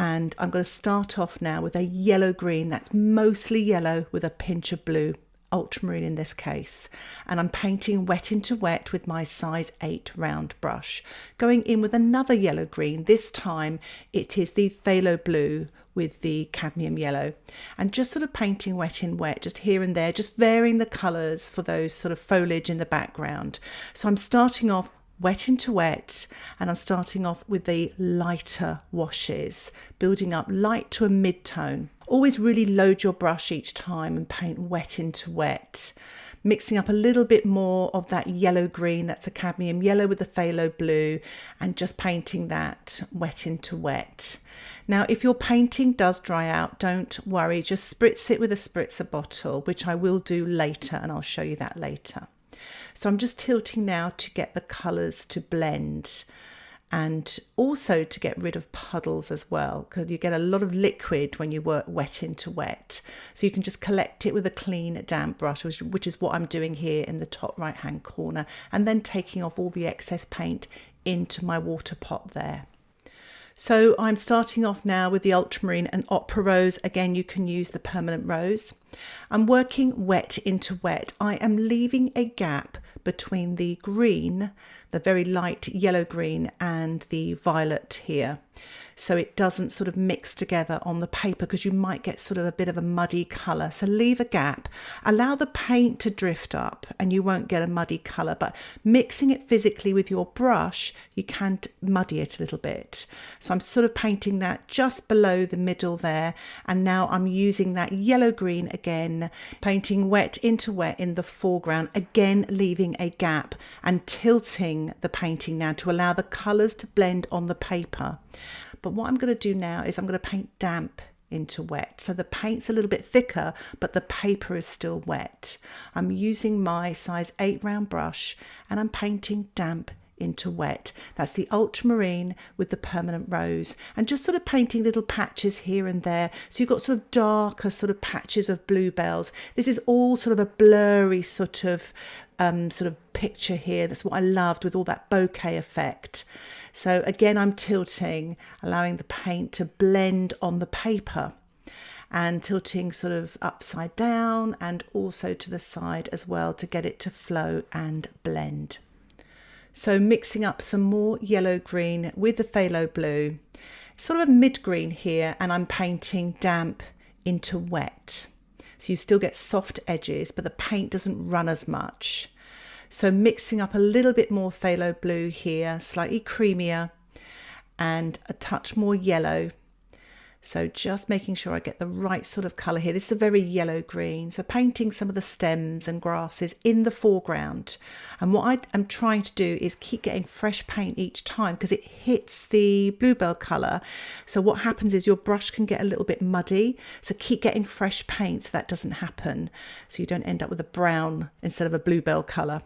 And I'm going to start off now with a yellow green that's mostly yellow with a pinch of blue, ultramarine in this case. And I'm painting wet into wet with my size 8 round brush. Going in with another yellow green, this time it is the phthalo blue with the cadmium yellow, and just sort of painting wet in wet, just here and there, just varying the colours for those sort of foliage in the background. So I'm starting off wet into wet, and I'm starting off with the lighter washes, building up light to a mid-tone. Always really load your brush each time and paint wet into wet, mixing up a little bit more of that yellow green, that's the cadmium yellow with the phthalo blue, and just painting that wet into wet. Now, if your painting does dry out, don't worry, just spritz it with a spritzer bottle, which I will do later, and I'll show you that later. So I'm just tilting now to get the colours to blend, and also to get rid of puddles as well, because you get a lot of liquid when you work wet into wet. So you can just collect it with a clean damp brush, which is what I'm doing here in the top right hand corner, and then taking off all the excess paint into my water pot there. So I'm starting off now with the ultramarine and opera rose. Again, you can use the permanent rose. I'm working wet into wet. I am leaving a gap between the green, the very light yellow green, and the violet here, so it doesn't sort of mix together on the paper, because you might get sort of a bit of a muddy colour. So leave a gap, allow the paint to drift up, and you won't get a muddy colour, but mixing it physically with your brush, you can muddy it a little bit. So I'm sort of painting that just below the middle there, and now I'm using that yellow green again, painting wet into wet in the foreground, again leaving a gap and tilting the painting now to allow the colours to blend on the paper. But what I'm going to do now is I'm going to paint damp into wet. So the paint's a little bit thicker, but the paper is still wet. I'm using my size 8 round brush, and I'm painting damp into wet. That's the ultramarine with the permanent rose, and just sort of painting little patches here and there. So you've got sort of darker sort of patches of bluebells. This is all sort of a blurry sort of picture here. That's what I loved, with all that bokeh effect. So again, I'm tilting, allowing the paint to blend on the paper, and tilting sort of upside down and also to the side as well to get it to flow and blend. So mixing up some more yellow green with the phthalo blue, sort of a mid green here, and I'm painting damp into wet. So you still get soft edges, but the paint doesn't run as much. So mixing up a little bit more phthalo blue here, slightly creamier, and a touch more yellow. So just making sure I get the right sort of colour here. This is a very yellow green. So painting some of the stems and grasses in the foreground. And what I am trying to do is keep getting fresh paint each time, because it hits the bluebell colour. So what happens is your brush can get a little bit muddy. So keep getting fresh paint so that doesn't happen, so you don't end up with a brown instead of a bluebell colour.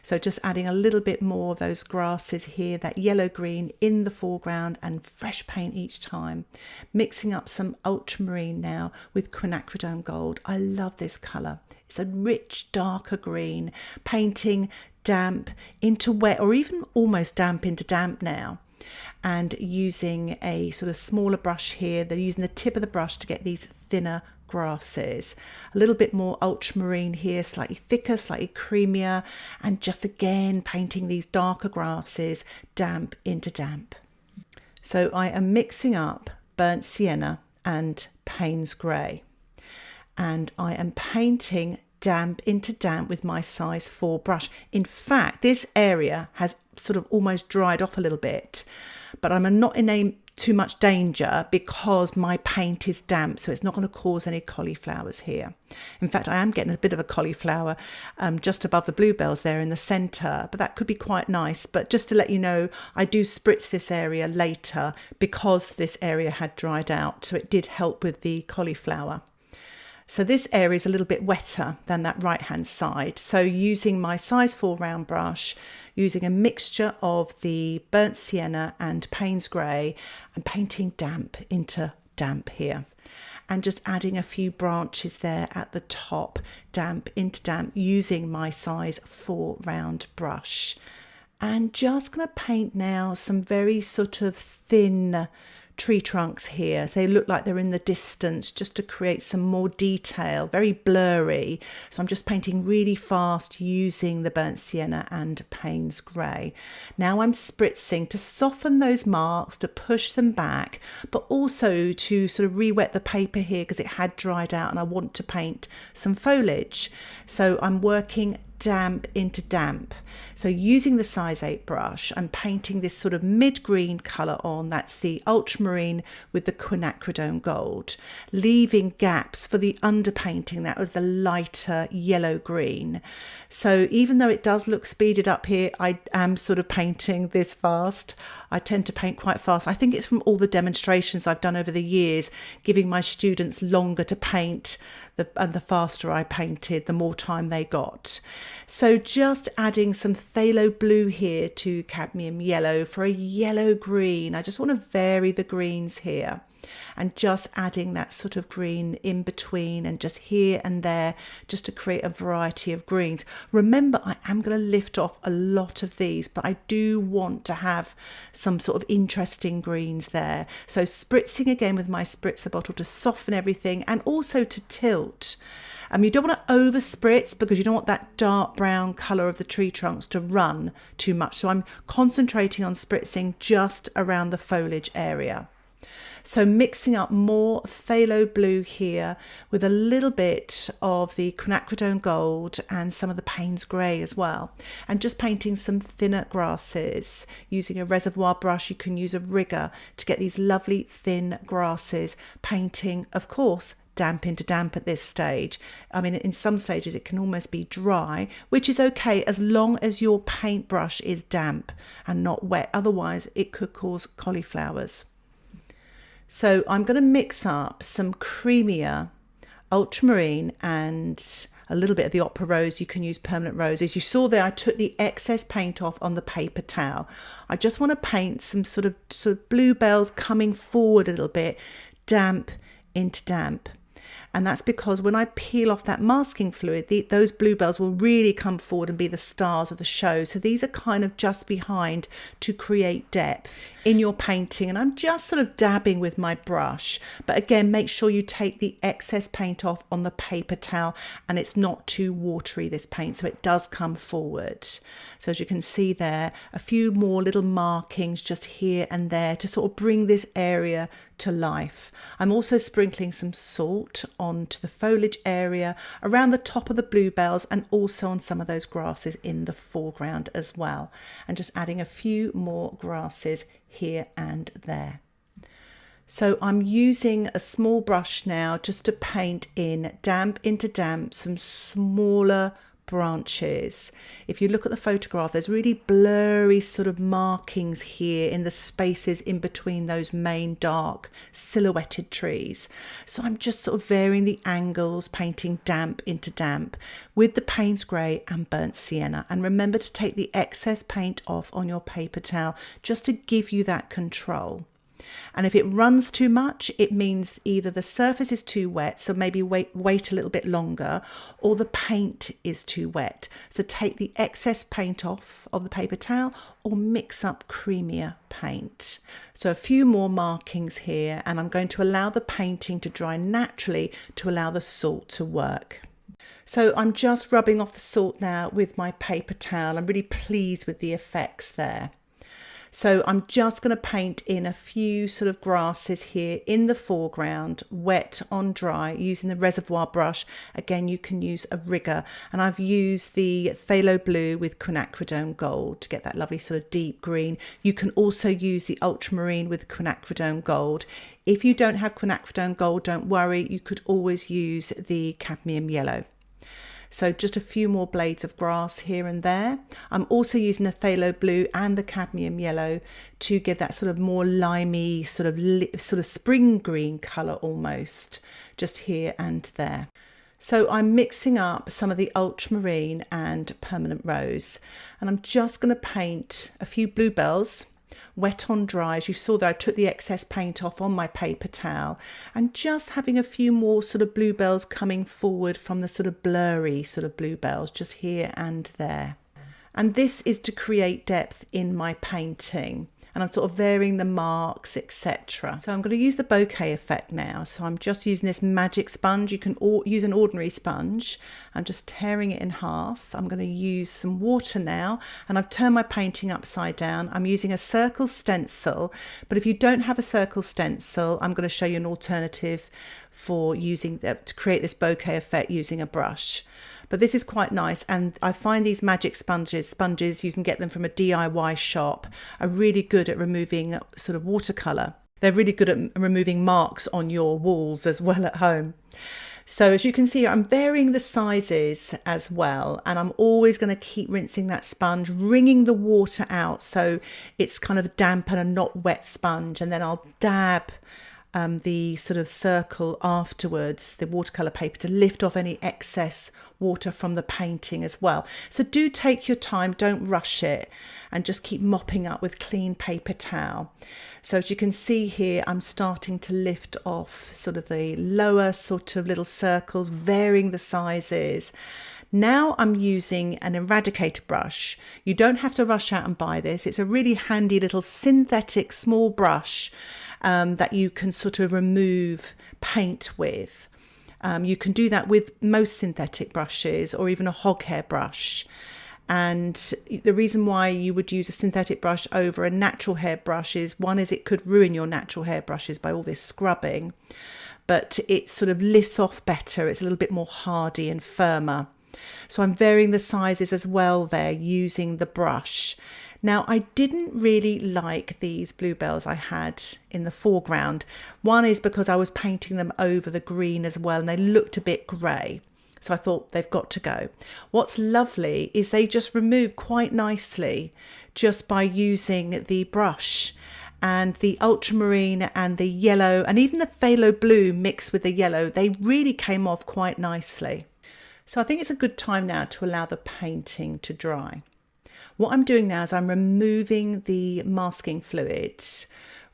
So just adding a little bit more of those grasses here, that yellow green in the foreground, and fresh paint each time. Mixing up some ultramarine now with quinacridone gold. I love this colour. It's a rich, darker green, painting damp into wet, or even almost damp into damp now. And using a sort of smaller brush here. They're using the tip of the brush to get these thinner grasses. A little bit more ultramarine here, slightly thicker, slightly creamier, and just again painting these darker grasses damp into damp. So I am mixing up burnt sienna and Paynes grey, and I am painting damp into damp with my size 4 brush. In fact, this area has sort of almost dried off a little bit, but I'm not in too much danger because my paint is damp, so it's not going to cause any cauliflowers here. In fact, I am getting a bit of a cauliflower just above the bluebells there in the centre, but that could be quite nice. But just to let you know, I do spritz this area later because this area had dried out, so it did help with the cauliflower. So this area is a little bit wetter than that right hand side. So using my size 4 round brush, using a mixture of the burnt sienna and Paynes grey, and painting damp into damp here. And just adding a few branches there at the top, damp into damp, using my size 4 round brush. And just going to paint now some very sort of thin tree trunks here. So they look like they're in the distance, just to create some more detail, very blurry. So I'm just painting really fast using the burnt sienna and Paynes grey. Now I'm spritzing to soften those marks, to push them back, but also to sort of re-wet the paper here because it had dried out and I want to paint some foliage. So I'm working damp into damp. So using the size 8 brush, I'm painting this sort of mid-green colour on. That's the ultramarine with the quinacridone gold, leaving gaps for the underpainting. That was the lighter yellow green. So even though it does look speeded up here, I am sort of painting this fast. I tend to paint quite fast. I think it's from all the demonstrations I've done over the years, giving my students longer to paint, and the faster I painted, the more time they got. So just adding some phthalo blue here to cadmium yellow for a yellow green. I just want to vary the greens here, and just adding that sort of green in between and just here and there, just to create a variety of greens. Remember, I am going to lift off a lot of these, but I do want to have some sort of interesting greens there. So spritzing again with my spritzer bottle to soften everything and also to tilt. You don't want to over spritz because you don't want that dark brown colour of the tree trunks to run too much. So I'm concentrating on spritzing just around the foliage area. So mixing up more phthalo blue here with a little bit of the quinacridone gold and some of the Paynes grey as well. And just painting some thinner grasses. Using a reservoir brush, you can use a rigger to get these lovely thin grasses. Painting, of course, damp into damp at this stage. I mean, in some stages it can almost be dry, which is okay as long as your paintbrush is damp and not wet. Otherwise it could cause cauliflowers. So I'm going to mix up some creamier ultramarine and a little bit of the opera rose. You can use permanent rose. As you saw there, I took the excess paint off on the paper towel. I just want to paint some sort of bluebells coming forward a little bit, damp into damp. And that's because when I peel off that masking fluid, those bluebells will really come forward and be the stars of the show. So these are kind of just behind to create depth in your painting. And I'm just sort of dabbing with my brush. But again, make sure you take the excess paint off on the paper towel and it's not too watery, this paint, so it does come forward. So as you can see there, a few more little markings just here and there to sort of bring this area to life. I'm also sprinkling some salt onto the foliage area around the top of the bluebells and also on some of those grasses in the foreground as well, and just adding a few more grasses here and there. So I'm using a small brush now just to paint in damp into damp some smaller branches. If you look at the photograph, there's really blurry sort of markings here in the spaces in between those main dark silhouetted trees. So I'm just sort of varying the angles, painting damp into damp with the Paynes grey and burnt sienna. And remember to take the excess paint off on your paper towel just to give you that control. And if it runs too much, it means either the surface is too wet, so maybe wait a little bit longer, or the paint is too wet. So take the excess paint off of the paper towel or mix up creamier paint. So a few more markings here, and I'm going to allow the painting to dry naturally to allow the salt to work. So I'm just rubbing off the salt now with my paper towel. I'm really pleased with the effects there. So I'm just going to paint in a few sort of grasses here in the foreground, wet on dry, using the reservoir brush. Again, you can use a rigger, and I've used the phthalo blue with quinacridone gold to get that lovely sort of deep green. You can also use the ultramarine with quinacridone gold. If you don't have quinacridone gold, don't worry, you could always use the cadmium yellow. So just a few more blades of grass here and there. I'm also using the phthalo blue and the cadmium yellow to give that sort of more limey, sort of spring green colour almost, just here and there. So I'm mixing up some of the ultramarine and permanent rose, and I'm just going to paint a few bluebells, wet on dry. As you saw there, I took the excess paint off on my paper towel, and just having a few more sort of bluebells coming forward from the sort of blurry sort of bluebells just here and there. And this is to create depth in my painting. and I'm sort of varying the marks, etc. So I'm going to use the bokeh effect now. So I'm just using this magic sponge. You can use an ordinary sponge. I'm just tearing it in half. I'm going to use some water now, and I've turned my painting upside down. I'm using a circle stencil, but if you don't have a circle stencil, I'm going to show you an alternative for using to create this bokeh effect using a brush. But this is quite nice, and I find these magic sponges, you can get them from a DIY shop, are really good at removing sort of watercolour. They're really good at removing marks on your walls as well at home. So as you can see here, I'm varying the sizes as well, and I'm always going to keep rinsing that sponge, wringing the water out so it's kind of damp and a not wet sponge, and then I'll dab the sort of circle afterwards, the watercolour paper, to lift off any excess water from the painting as well. So do take your time, don't rush it, and just keep mopping up with clean paper towel. So as you can see here, I'm starting to lift off sort of the lower sort of little circles, varying the sizes. Now I'm using an Eradicator brush. You don't have to rush out and buy this. It's a really handy little synthetic small brush that you can sort of remove paint with. You can do that with most synthetic brushes or even a hog hair brush. And the reason why you would use a synthetic brush over a natural hair brush is, one is it could ruin your natural hair brushes by all this scrubbing, but it sort of lifts off better. It's a little bit more hardy and firmer. So I'm varying the sizes as well there using the brush. Now, I didn't really like these bluebells I had in the foreground. One is because I was painting them over the green as well, and they looked a bit grey. So I thought they've got to go. What's lovely is they just remove quite nicely just by using the brush, and the ultramarine and the yellow and even the phthalo blue mixed with the yellow, they really came off quite nicely. So I think it's a good time now to allow the painting to dry. What I'm doing now is I'm removing the masking fluid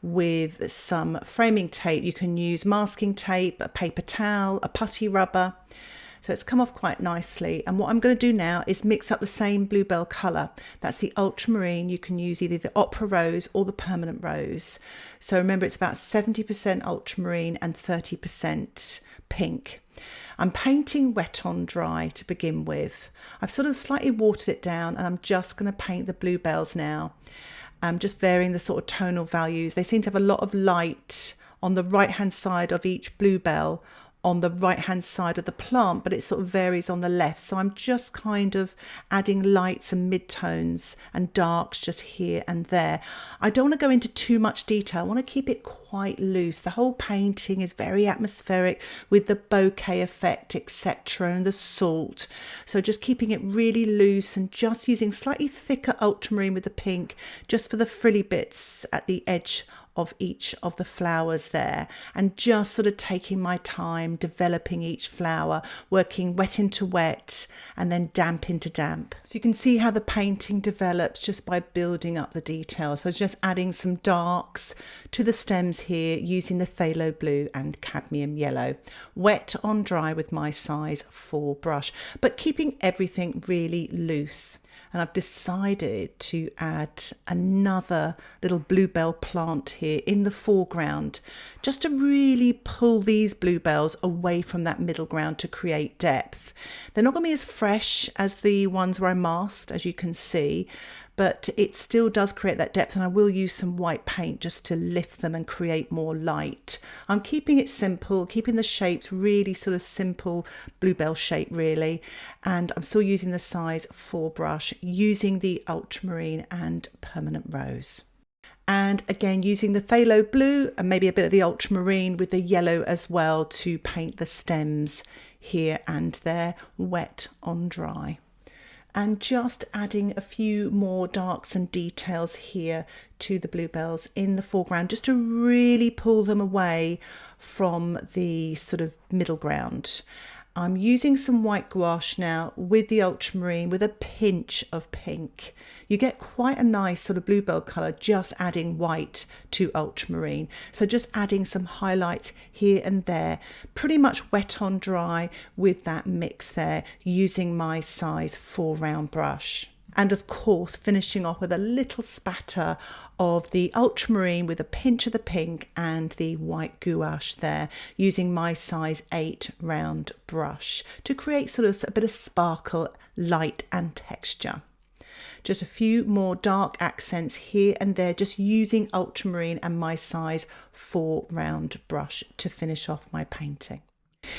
with some framing tape. You can use masking tape, a paper towel, a putty rubber. So it's come off quite nicely. And what I'm going to do now is mix up the same bluebell colour. That's the ultramarine. You can use either the opera rose or the permanent rose. So remember, it's about 70% ultramarine and 30% pink. I'm painting wet on dry to begin with. I've sort of slightly watered it down, and I'm just going to paint the bluebells now. I'm just varying the sort of tonal values. They seem to have a lot of light on the right hand side of each bluebell, on the right hand side of the plant, but it sort of varies on the left. So I'm just kind of adding lights and midtones and darks just here and there. I don't want to go into too much detail. I want to keep it quite loose. The whole painting is very atmospheric with the bokeh effect, etc., and the salt. So just keeping it really loose and just using slightly thicker ultramarine with the pink just for the frilly bits at the edge of each of the flowers there, and just sort of taking my time developing each flower, working wet into wet and then damp into damp. So you can see how the painting develops just by building up the details. So just adding some darks to the stems here using the phthalo blue and cadmium yellow. Wet on dry with my size 4 brush, but keeping everything really loose. And I've decided to add another little bluebell plant here in the foreground, just to really pull these bluebells away from that middle ground to create depth. They're not going to be as fresh as the ones where I masked, as you can see, but it still does create that depth, and I will use some white paint just to lift them and create more light. I'm keeping it simple, keeping the shapes really sort of simple bluebell shape really, and I'm still using the size 4 brush, using the ultramarine and permanent rose. And again, using the phthalo blue and maybe a bit of the ultramarine with the yellow as well to paint the stems here and there, wet on dry. And just adding a few more darks and details here to the bluebells in the foreground, just to really pull them away from the sort of middle ground. I'm using some white gouache now with the ultramarine with a pinch of pink. You get quite a nice sort of bluebell colour just adding white to ultramarine. So just adding some highlights here and there, pretty much wet on dry with that mix there, using my size 4 round brush. And of course, finishing off with a little spatter of the ultramarine with a pinch of the pink and the white gouache there, using my size 8 round brush to create sort of a bit of sparkle, light and texture. Just a few more dark accents here and there, just using ultramarine and my size 4 round brush to finish off my painting.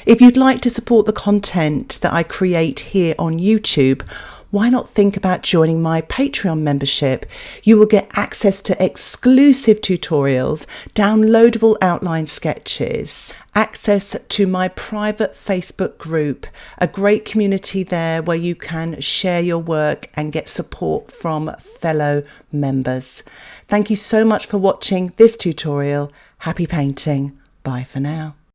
If you'd like to support the content that I create here on YouTube, why not think about joining my Patreon membership? You will get access to exclusive tutorials, downloadable outline sketches, access to my private Facebook group, a great community there where you can share your work and get support from fellow members. Thank you so much for watching this tutorial. Happy painting. Bye for now.